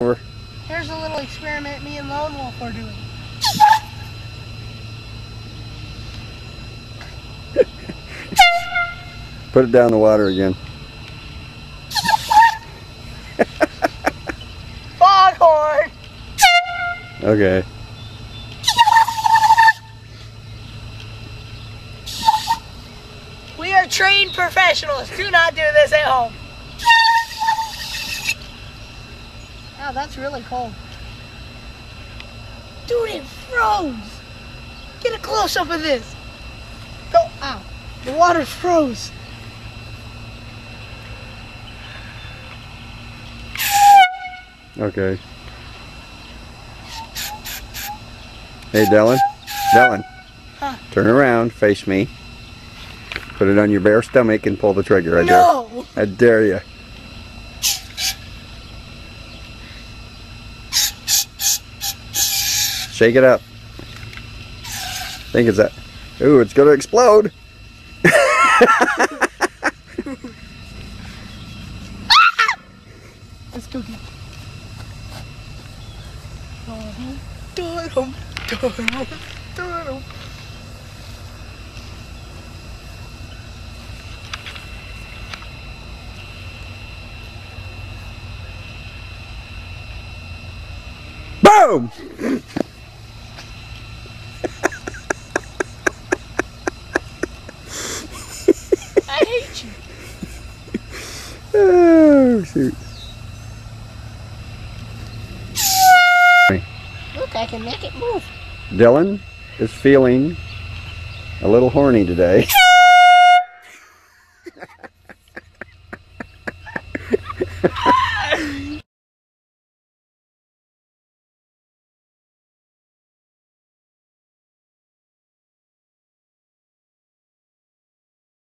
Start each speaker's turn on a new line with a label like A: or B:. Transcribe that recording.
A: Here's a little experiment me and Lone Wolf are doing.
B: Put it down in the water again.
A: Foghorn!
B: Okay.
A: We are trained professionals. Do not do this at home. Wow, that's really cold. Dude, it froze. Get a close-up of this. Go, ow. The water froze.
B: Okay. Hey, Dylan. Dylan.
A: Huh?
B: Turn around. Face me. Put it on your bare stomach and pull the trigger.
A: No!
B: I dare you. Shake it up. I think it's that. Ooh, it's gonna explode.
A: Let's go get
B: Boom!
A: I hate you.
B: Oh, shoot.
A: Look, I can make it move.
B: Dylan is feeling a little horny today.